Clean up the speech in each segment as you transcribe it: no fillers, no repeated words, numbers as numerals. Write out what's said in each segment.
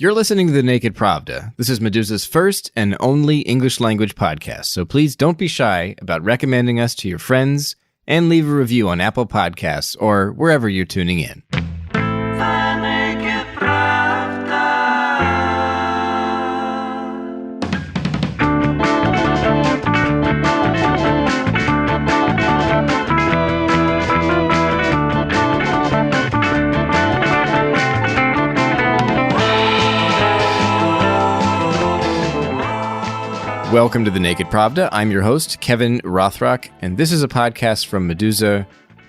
You're listening to The Naked Pravda. This is Medusa's first and only English language podcast, so please don't be shy about recommending us to your friends and leave a review on Apple Podcasts or wherever you're tuning in. Welcome to The Naked Pravda. I'm your host, Kevin Rotrok, and this is a podcast from Medusa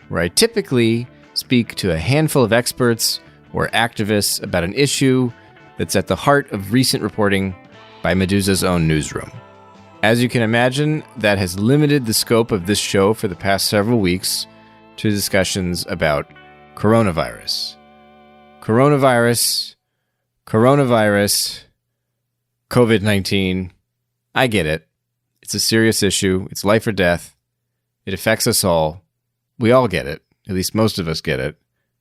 where I typically speak to a handful of experts or activists about an issue that's at the heart of recent reporting by Medusa's own newsroom. As you can imagine, that has limited the scope of this show for the past several weeks to discussions about coronavirus. Coronavirus, COVID-19. I get it. It's a serious issue. It's life or death. It affects us all. We all get it. At least most of us get it.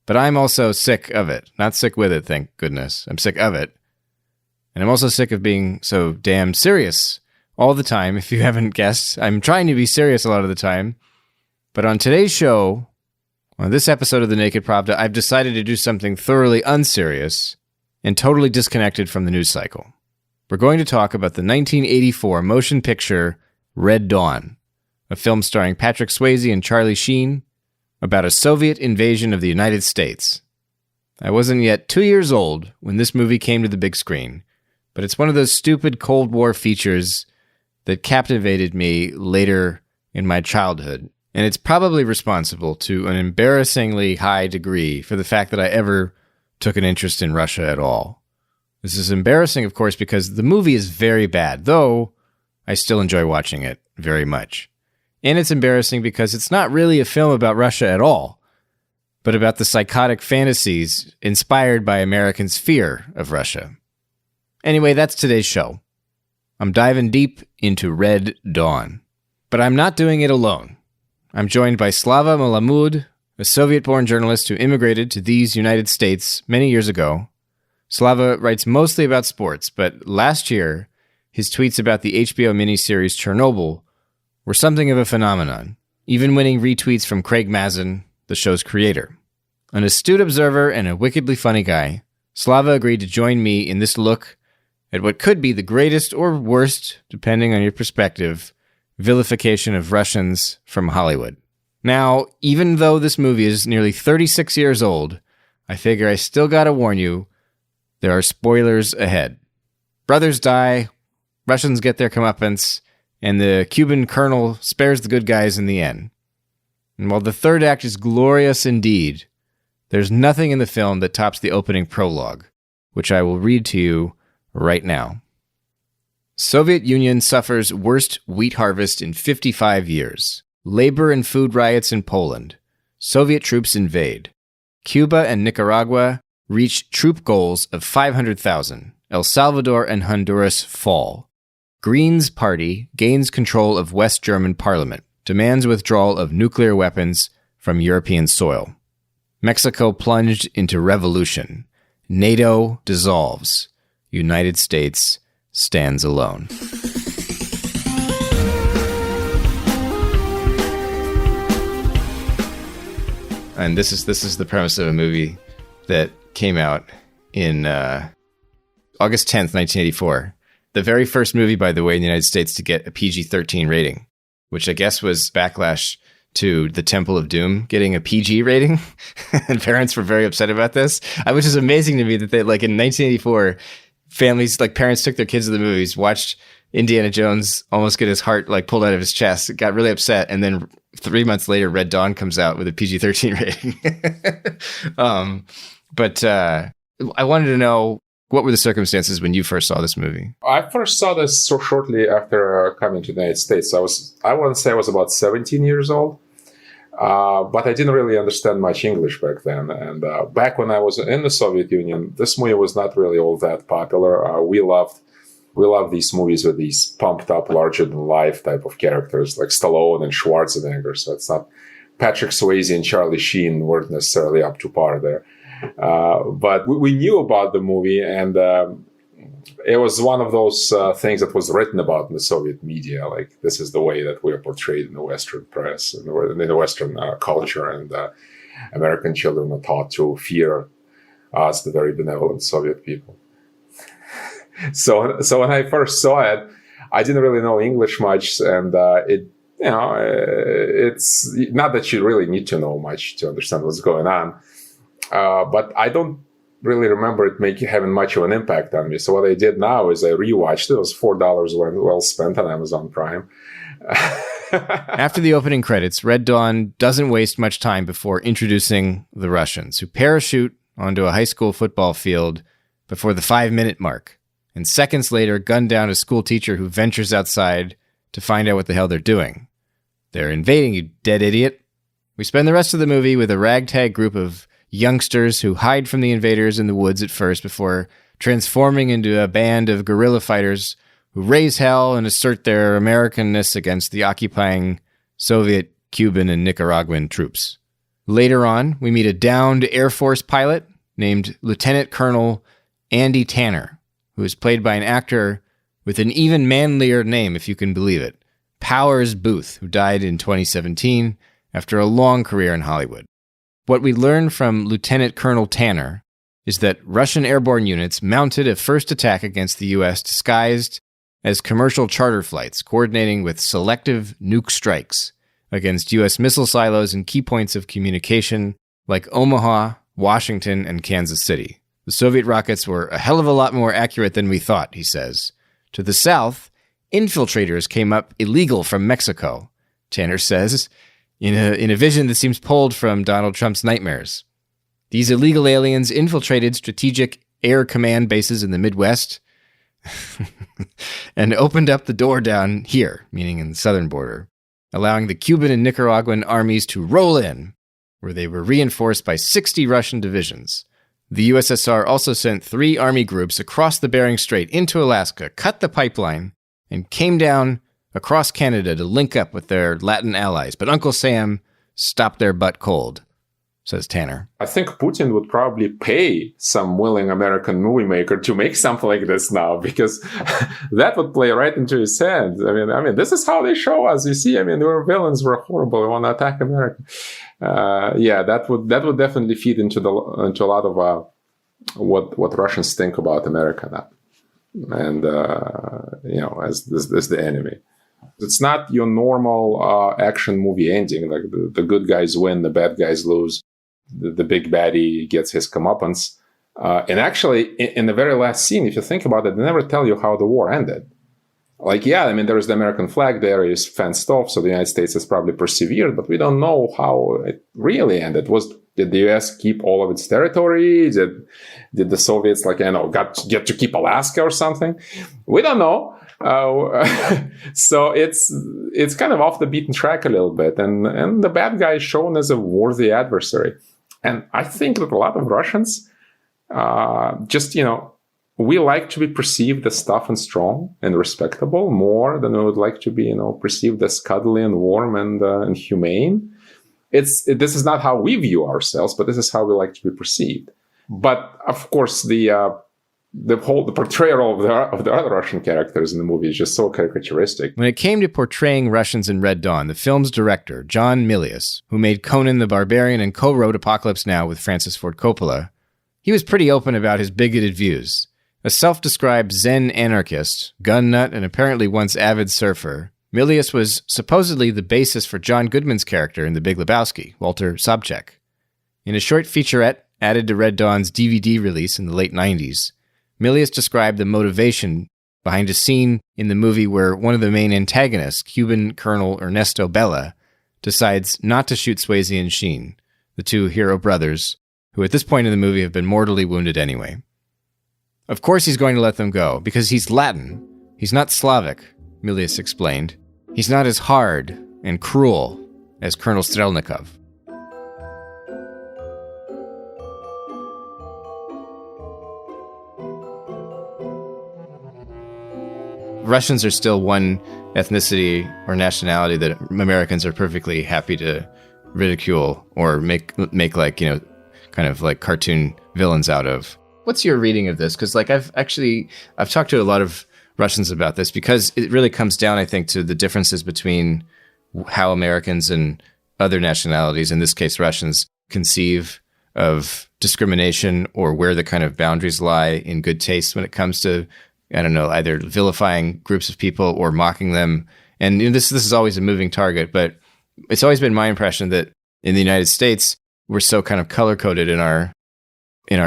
But I'm also sick of it. Not sick with it, thank goodness. I'm sick of it. And I'm also sick of being so damn serious all the time. If you haven't guessed, I'm trying to be serious a lot of the time. But on today's show, on this episode of The Naked Pravda, I've decided to do something thoroughly unserious and totally disconnected from the news cycle. We're going to talk about the 1984 motion picture Red Dawn, a film starring Patrick Suëizi and Charlie Sheen about a Soviet invasion of the United States. I wasn't yet 2 years old when this movie came to the big screen, but it's one of those stupid Cold War features that captivated me later in my childhood, and it's probably responsible to an embarrassingly high degree for the fact that I ever took an interest in Russia at all. This is embarrassing, of course, because the movie is very bad, though I still enjoy watching it very much. And it's embarrassing because it's not really a film about Russia at all, but about the psychotic fantasies inspired by Americans' fear of Russia. Anyway, that's today's show. I'm diving deep into Red Dawn. But I'm not doing it alone. I'm joined by Slava Malamud, a Soviet-born journalist who immigrated to these United States many years ago. Slava writes mostly about sports, but last year, his tweets about the HBO miniseries Chernobyl were something of a phenomenon, even winning retweets from Craig Mazin, the show's creator. An astute observer and a wickedly funny guy, Slava agreed to join me in this look at what could be the greatest or worst, depending on your perspective, vilification of Russians from Hollywood. Now, even though this movie is nearly 36 years old, I figure I still gotta warn you, there are spoilers ahead. Brothers die, Russians get their comeuppance, and the Cuban colonel spares the good guys in the end. And while the third act is glorious indeed, there's nothing in the film that tops the opening prologue, which I will read to you right now. Soviet Union suffers worst wheat harvest in 55 years. Labor and food riots in Poland. Soviet troops invade. Cuba and Nicaragua reach troop goals of 500,000. El Salvador and Honduras fall. Greens Party gains control of West German parliament, demands withdrawal of nuclear weapons from European soil. Mexico plunged into revolution. NATO dissolves. United States stands alone. And this is the premise of a movie that came out in August 10th, 1984. The very first movie, by the way, in the United States to get a PG-13 rating, which I guess was backlash to The Temple of Doom getting a PG rating. And parents were very upset about this, which is amazing to me that they, like in 1984, families, like parents took their kids to the movies, watched Indiana Jones almost get his heart like pulled out of his chest, got really upset, and then 3 months later, Red Dawn comes out with a PG-13 rating. But I wanted to know, what were the circumstances when you first saw this movie? I first saw this so shortly after coming to the United States. I want to say I was about 17 years old, but I didn't really understand much English back then. And back when I was in the Soviet Union, this movie was not really all that popular. We loved these movies with these pumped up, larger than life type of characters like Stallone and Schwarzenegger. So it's not Patrick Suëizi and Charlie Sheen weren't necessarily up to par there. But we knew about the movie, and it was one of those things that was written about in the Soviet media. Like, this is the way that we are portrayed in the Western press and in the Western culture, and American children are taught to fear us, the very benevolent Soviet people. So when I first saw it, I didn't really know English much, and it's not that you really need to know much to understand what's going on. But I don't really remember it having much of an impact on me. So what I did now is I rewatched it. It was $4 well spent on Amazon Prime. After the opening credits, Red Dawn doesn't waste much time before introducing the Russians, who parachute onto a high school football field before the 5-minute mark, and seconds later gun down a school teacher who ventures outside to find out what the hell they're doing. They're invading, you dead idiot. We spend the rest of the movie with a ragtag group of youngsters who hide from the invaders in the woods at first before transforming into a band of guerrilla fighters who raise hell and assert their Americanness against the occupying Soviet, Cuban, and Nicaraguan troops. Later on, we meet a downed Air Force pilot named Lieutenant Colonel Andy Tanner, who is played by an actor with an even manlier name, if you can believe it, Powers Booth, who died in 2017 after a long career in Hollywood. What we learn from Lieutenant Colonel Tanner is that Russian airborne units mounted a first attack against the U.S. disguised as commercial charter flights, coordinating with selective nuke strikes against U.S. missile silos and key points of communication like Omaha, Washington, and Kansas City. The Soviet rockets were a hell of a lot more accurate than we thought, he says. To the south, infiltrators came up illegal from Mexico, Tanner says, in a vision that seems pulled from Donald Trump's nightmares. These illegal aliens infiltrated strategic air command bases in the Midwest and opened up the door down here, meaning in the southern border, allowing the Cuban and Nicaraguan armies to roll in, where they were reinforced by 60 Russian divisions. The USSR also sent 3 army groups across the Bering Strait into Alaska, cut the pipeline, and came down across Canada to link up with their Latin allies. But Uncle Sam stopped their butt cold, says Tanner. I think Putin would probably pay some willing American movie maker to make something like this now, because that would play right into his hands. I mean, this is how they show us. You see, we're villains, we're horrible, we want to attack America. That would definitely feed into a lot of what Russians think about America now, and as the enemy. It's not your normal action movie ending, like the good guys win, the bad guys lose, the big baddie gets his comeuppance. And actually, in the very last scene, if you think about it, they never tell you how the war ended. Like, there is the American flag there, is fenced off, so the United States has probably persevered, but we don't know how it really ended. Did the US keep all of its territory? Did the Soviets, get to keep Alaska or something? We don't know. So it's kind of off the beaten track a little bit, and the bad guy is shown as a worthy adversary. And I think that a lot of Russians we like to be perceived as tough and strong and respectable more than we would like to be, perceived as cuddly and warm and humane. This is not how we view ourselves, but this is how we like to be perceived. But of course, the portrayal of the other Russian characters in the movie is just so caricaturistic. When it came to portraying Russians in Red Dawn, the film's director, John Miliusa, who made Conan the Barbarian and co-wrote Apocalypse Now with Francis Ford Coppola, he was pretty open about his bigoted views. A self-described Zen anarchist, gun nut, and apparently once avid surfer, Miliusa was supposedly the basis for John Goodman's character in The Big Lebowski, Walter Sobchak. In a short featurette added to Red Dawn's DVD release in the late 90s, Miliusa described the motivation behind a scene in the movie where one of the main antagonists, Cuban Colonel Ernesto Bella, decides not to shoot Swayze and Sheen, the 2 hero brothers, who at this point in the movie have been mortally wounded anyway. Of course he's going to let them go, because he's Latin. He's not Slavic, Miliusa explained. He's not as hard and cruel as Colonel Strelnikov. Russians are still one ethnicity or nationality that Americans are perfectly happy to ridicule or make kind of like cartoon villains out of. What's your reading of this? Because like I've talked to a lot of Russians about this, because it really comes down, I think, to the differences between how Americans and other nationalities, in this case Russians, conceive of discrimination, or where the kind of boundaries lie in good taste when it comes to, I don't know, either vilifying groups of people or mocking them. And this is always a moving target, but it's always been my impression that in the United States, we're so kind of color-coded in our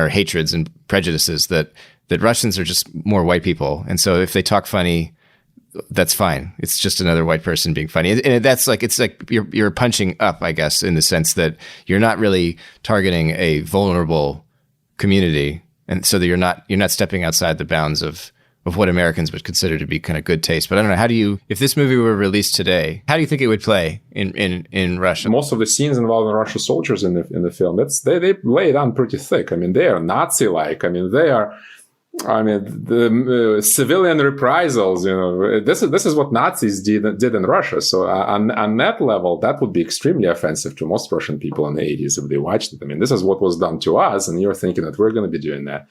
hatreds and prejudices that Russians are just more white people. And so if they talk funny, that's fine. It's just another white person being funny. And that's like, it's like you're punching up, I guess, in the sense that you're not really targeting a vulnerable community. And so that you're not stepping outside the bounds of what Americans would consider to be kind of good taste. But I don't know, if this movie were released today, how do you think it would play in Russia? Most of the scenes involving Russian soldiers in the film, they lay it on pretty thick. I mean, they are Nazi-like. I mean, the civilian reprisals, this is what Nazis did in Russia. So on that level, that would be extremely offensive to most Russian people in the 80s if they watched it. I mean, this is what was done to us, and you're thinking that we're going to be doing that.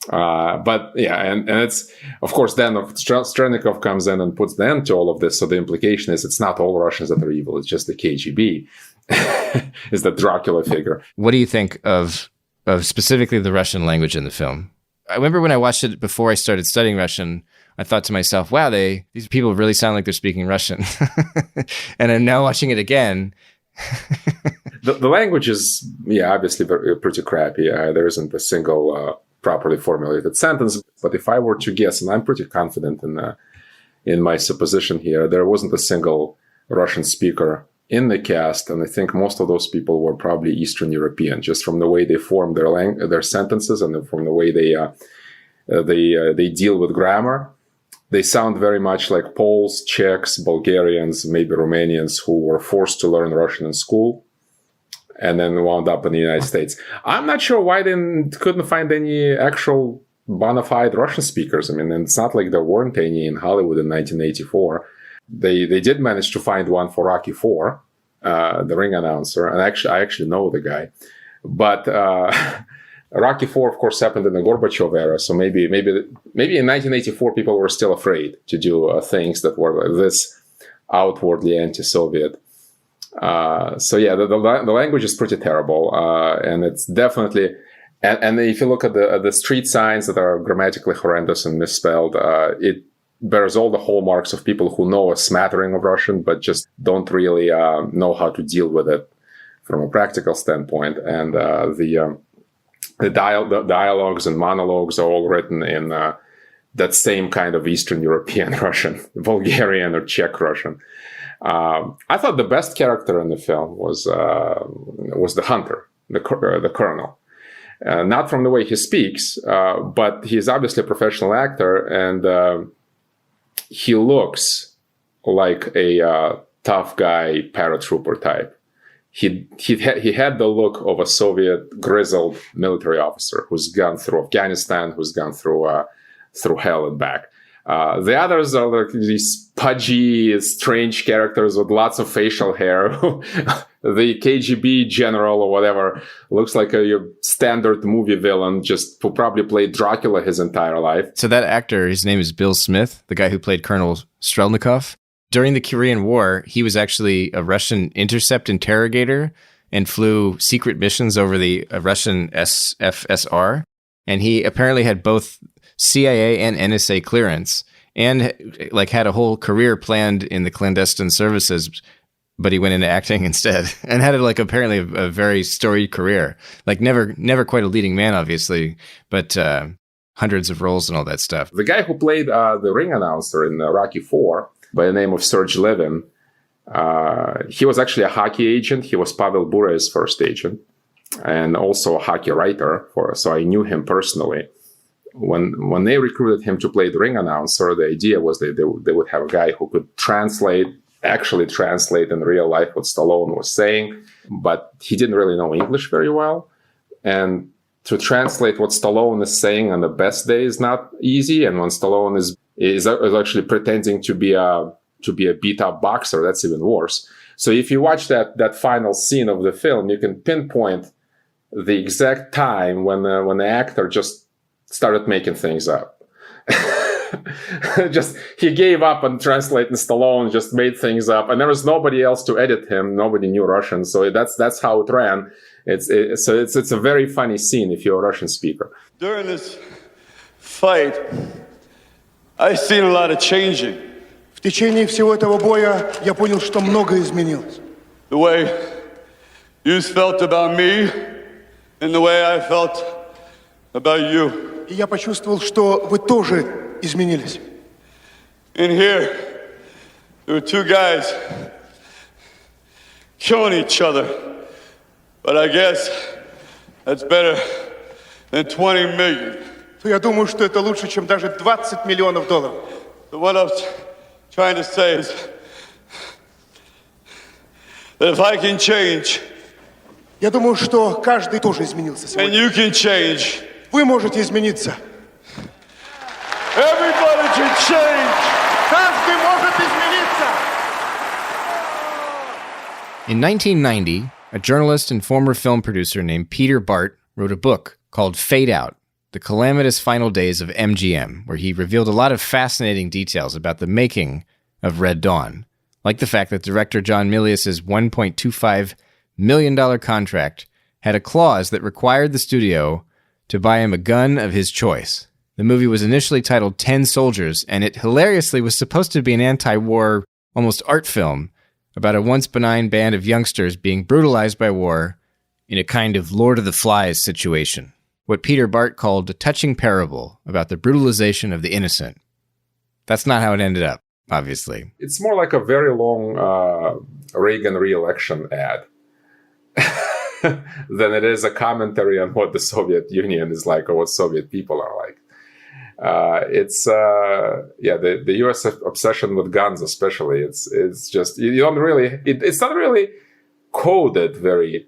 But yeah, and it's, of course, then Shkholnikov comes in and puts the end to all of this. So the implication is it's not all Russians that are evil. It's just the KGB is the Dracula figure. What do you think of specifically the Russian language in the film? I remember when I watched it before I started studying Russian, I thought to myself, wow, these people really sound like they're speaking Russian. And I'm now watching it again. The language is, obviously pretty crappy. There isn't a single properly formulated sentence. But if I were to guess, and I'm pretty confident in my supposition here, there wasn't a single Russian speaker in the cast, and I think most of those people were probably Eastern European, just from the way they form their sentences and from the way they deal with grammar. They sound very much like Poles, Czechs, Bulgarians, maybe Romanians who were forced to learn Russian in school and then wound up in the United States. I'm not sure why they couldn't find any actual bona fide Russian speakers. I mean, it's not like there weren't any in Hollywood in 1984. They did manage to find one for Rocky IV, the ring announcer, and I actually know the guy. But Rocky IV, of course, happened in the Gorbachev era, so maybe in 1984 people were still afraid to do things that were this outwardly anti-Soviet. So yeah, the language is pretty terrible, and it's definitely. And if you look at the street signs that are grammatically horrendous and misspelled, it bears all the hallmarks of people who know a smattering of Russian, but just don't really know how to deal with it from a practical standpoint. And the dialogues and monologues are all written in that same kind of Eastern European Russian, Bulgarian or Czech Russian. I thought the best character in the film was the hunter, the colonel. Not from the way he speaks, but he's obviously a professional actor, and he looks like a tough guy paratrooper type. He had the look of a Soviet grizzled military officer who's gone through Afghanistan, who's gone through hell and back. The others are like these pudgy, strange characters with lots of facial hair. The KGB general or whatever looks like your standard movie villain, just who probably played Dracula his entire life. So that actor, his name is Bill Smith, the guy who played Colonel Strelnikov. During the Korean War, he was actually a Russian intercept interrogator and flew secret missions over the Russian SFSR. And he apparently had both CIA and NSA clearance, and like had a whole career planned in the clandestine services, but he went into acting instead and had apparently a very storied career. Like never quite a leading man, obviously, but hundreds of roles and all that stuff. The guy who played the ring announcer in Rocky IV by the name of Serge Levin, he was actually a hockey agent. He was Pavel Bure's first agent and also a hockey writer, so I knew him personally. When they recruited him to play the ring announcer, the idea was they would have a guy who could actually translate in real life what Stallone was saying, but he didn't really know English very well. And to translate what Stallone is saying on the best day is not easy. And when Stallone is actually pretending to be a beat up boxer, that's even worse. So if you watch that final scene of the film, you can pinpoint the exact time when the actor just started making things up. Just he gave up on translating Stallone, just made things up, and there was nobody else to edit him. Nobody knew Russian, so that's how it ran. It's a very funny scene if you're a Russian speaker. During this fight, I've seen a lot of changing. В течение всего этого боя я понял, что многое изменилось. The way you felt about me and the way I felt about you. И я почувствовал, что вы тоже изменились. In here, there were two guys killing each other. But I guess that's better than 20 million. То я думаю, что это лучше, чем даже 20 миллионов долларов. So what I was trying to say is that if I can change, я думаю, что каждый тоже изменился сегодня. And you can change. Вы можете измениться. Everybody can change. Каждый может измениться. In 1990, a journalist and former film producer named Peter Bart wrote a book called Fade Out, The Calamitous Final Days of MGM, where he revealed a lot of fascinating details about the making of Red Dawn, like the fact that director John Milius's $1.25 million contract had a clause that required the studio to buy him a gun of his choice. The movie was initially titled 10 Soldiers, and it hilariously was supposed to be an anti-war, almost art film, about a once benign band of youngsters being brutalized by war in a kind of Lord of the Flies situation. What Peter Bart called a touching parable about the brutalization of the innocent. That's not how it ended up, obviously. It's more like a very long Reagan re-election ad than it is a commentary on what the Soviet Union is like or what Soviet people are like. The U.S. obsession with guns, especially, it's just you don't really. It's not really coded very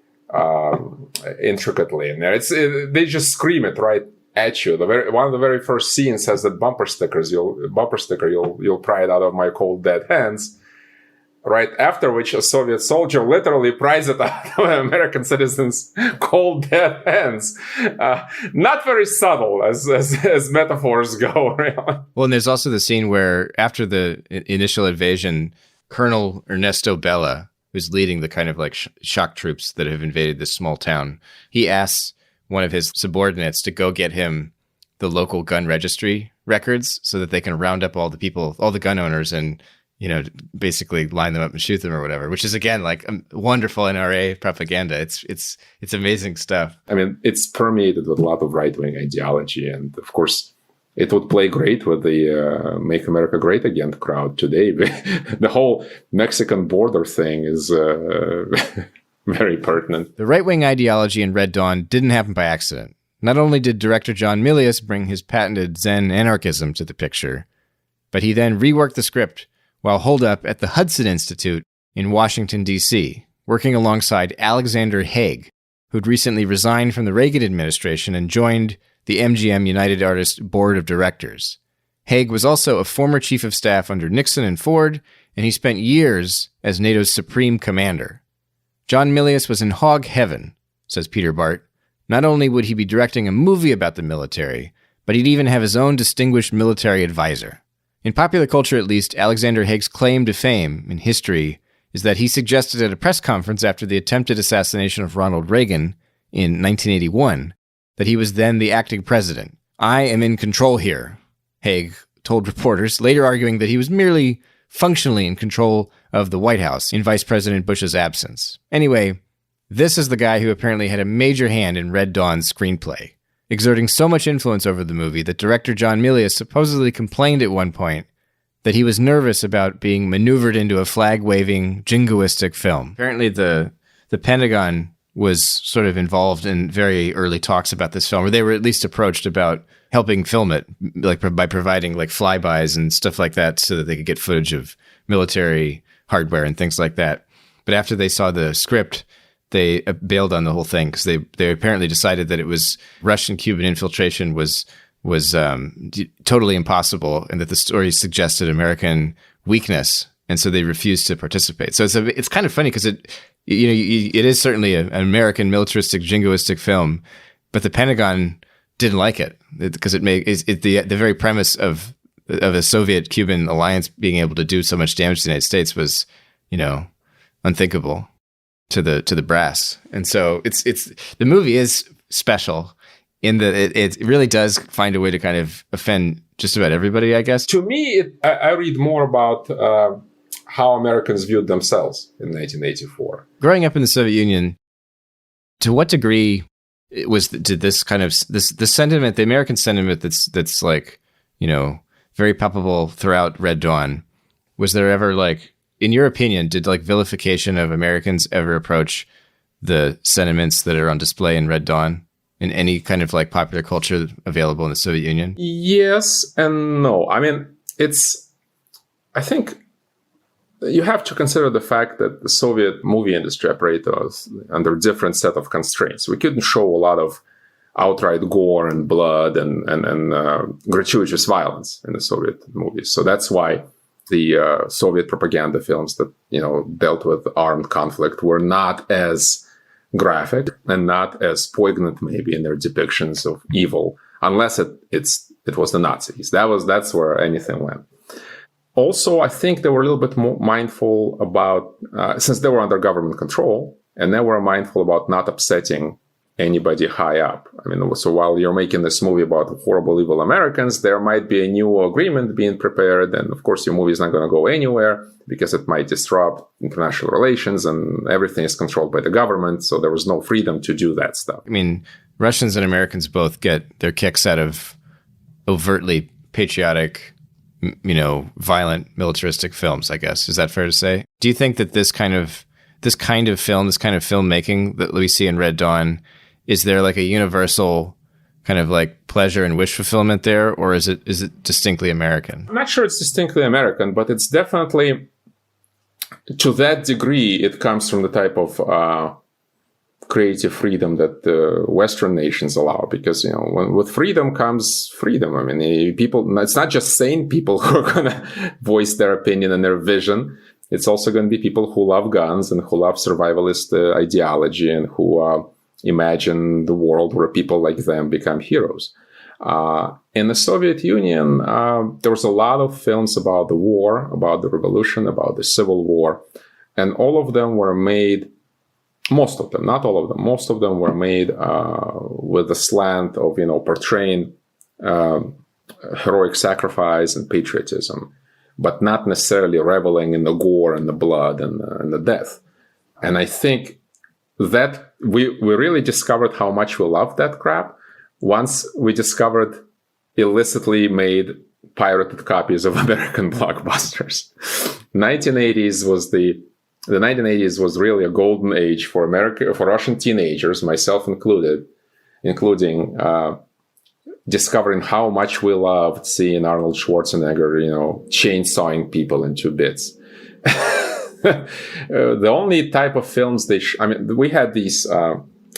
intricately in there. They just scream it right at you. One of the very first scenes has that bumper sticker. You'll pry it out of my cold dead hands. Right after which a Soviet soldier literally pries it out of an American citizen's cold dead hands. Not very subtle as metaphors go, really. Well, and there's also the scene where after the initial invasion, Colonel Ernesto Bella, who's leading the kind of like shock troops that have invaded this small town, he asks one of his subordinates to go get him the local gun registry records so that they can round up all the people, all the gun owners, and basically line them up and shoot them or whatever, which is, again, like wonderful NRA propaganda. It's amazing stuff. I mean, it's permeated with a lot of right-wing ideology. And of course, it would play great with the Make America Great Again crowd today. The whole Mexican border thing is very pertinent. The right-wing ideology in Red Dawn didn't happen by accident. Not only did director John Milius bring his patented Zen anarchism to the picture, but he then reworked the script while holed up at the Hudson Institute in Washington, D.C., working alongside Alexander Haig, who'd recently resigned from the Reagan administration and joined the MGM United Artists Board of Directors. Haig was also a former chief of staff under Nixon and Ford, and he spent years as NATO's supreme commander. John Milius was in hog heaven, says Peter Bart. Not only would he be directing a movie about the military, but he'd even have his own distinguished military advisor. In popular culture, at least, Alexander Haig's claim to fame in history is that he suggested at a press conference after the attempted assassination of Ronald Reagan in 1981 that he was then the acting president. "I am in control here," Haig told reporters, later arguing that he was merely functionally in control of the White House in Vice President Bush's absence. Anyway, this is the guy who apparently had a major hand in Red Dawn's screenplay, exerting so much influence over the movie that director John Milius supposedly complained at one point that he was nervous about being maneuvered into a flag-waving, jingoistic film. Apparently the Pentagon was sort of involved in very early talks about this film, or they were at least approached about helping film it, like by providing like flybys and stuff like that so that they could get footage of military hardware and things like that. But after they saw the script, they bailed on the whole thing because they apparently decided that it was Russian-Cuban infiltration was totally impossible, and that the story suggested American weakness, and so they refused to participate. So it's kind of funny because it is certainly an American militaristic, jingoistic film, but the Pentagon didn't like it because the very premise of a Soviet-Cuban alliance being able to do so much damage to the United States was, unthinkable to the brass. And so the movie is special in that it really does find a way to kind of offend just about everybody, I guess. To me, I read more about how Americans viewed themselves in 1984. Growing up in the Soviet Union, to what degree did this kind of the sentiment, the American sentiment that's like, very palpable throughout Red Dawn, was there ever, like, in your opinion, did like vilification of Americans ever approach the sentiments that are on display in Red Dawn in any kind of like popular culture available in the Soviet Union? Yes and no. I mean, I think you have to consider the fact that the Soviet movie industry operated under a different set of constraints. We couldn't show a lot of outright gore and blood and gratuitous violence in the Soviet movies. So that's why the Soviet propaganda films that, dealt with armed conflict were not as graphic and not as poignant maybe in their depictions of evil, unless it was the Nazis. That's where anything went. Also, I think they were a little bit more mindful about, since they were under government control, and they were mindful about not upsetting anybody high up. I mean, so while you're making this movie about horrible, evil Americans, there might be a new agreement being prepared. And of course, your movie is not going to go anywhere because it might disrupt international relations and everything is controlled by the government. So there was no freedom to do that stuff. I mean, Russians and Americans both get their kicks out of overtly patriotic, violent, militaristic films, I guess. Is that fair to say? Do you think that this kind of film, this kind of filmmaking that we see in Red Dawn, is there like a universal kind of like pleasure and wish fulfillment there, or is it distinctly American? I'm not sure it's distinctly American, but it's definitely, to that degree, it comes from the type of creative freedom that Western nations allow. Because, with freedom comes freedom. I mean, it's not just sane people who are going to voice their opinion and their vision. It's also going to be people who love guns and who love survivalist ideology and who imagine the world where people like them become heroes. In the Soviet Union, there was a lot of films about the war, about the revolution, about the civil war. And all of them were made, most of them, not all of them, most of them were made with the slant of, portraying heroic sacrifice and patriotism, but not necessarily reveling in the gore and the blood and the death. And I think that we really discovered how much we loved that crap once we discovered illicitly made pirated copies of American blockbusters. The 1980s was really a golden age for Russian teenagers, myself including discovering how much we loved seeing Arnold Schwarzenegger, chainsawing people into bits. The only type of films we had these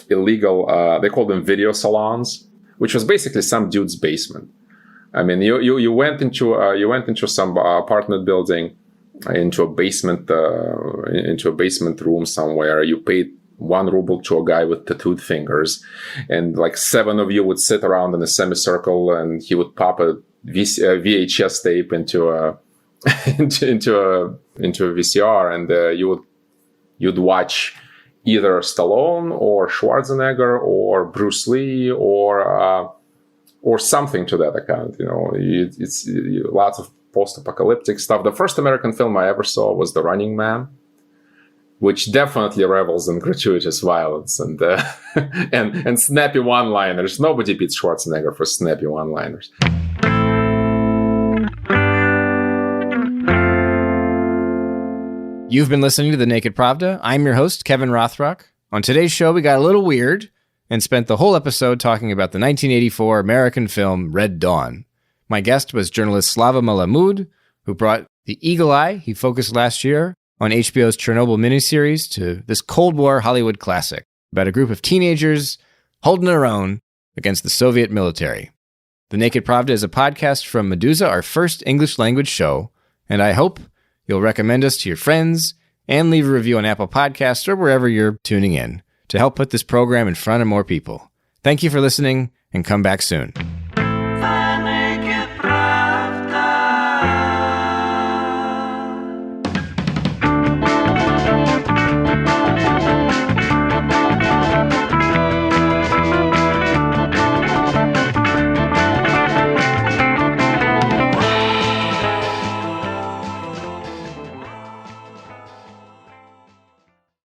illegal, they called them video salons, which was basically some dude's basement. I mean, you went into some apartment building, into a basement room somewhere. You paid 1 ruble to a guy with tattooed fingers, and like 7 of you would sit around in a semicircle, and he would pop a VHS tape into a VCR, and you'd watch either Stallone or Schwarzenegger or Bruce Lee or something to that account. It's lots of post-apocalyptic stuff. The first American film I ever saw was The Running Man, which definitely revels in gratuitous violence and and snappy one-liners. Nobody beats Schwarzenegger for snappy one-liners. You've been listening to The Naked Pravda. I'm your host, Kevin Rotrok. On today's show, we got a little weird and spent the whole episode talking about the 1984 American film Red Dawn. My guest was journalist Slava Malamud, who brought the eagle eye he focused last year on HBO's Chernobyl miniseries to this Cold War Hollywood classic about a group of teenagers holding their own against the Soviet military. The Naked Pravda is a podcast from Medusa, our first English language show, and I hope you'll recommend us to your friends and leave a review on Apple Podcasts or wherever you're tuning in to help put this program in front of more people. Thank you for listening, and come back soon.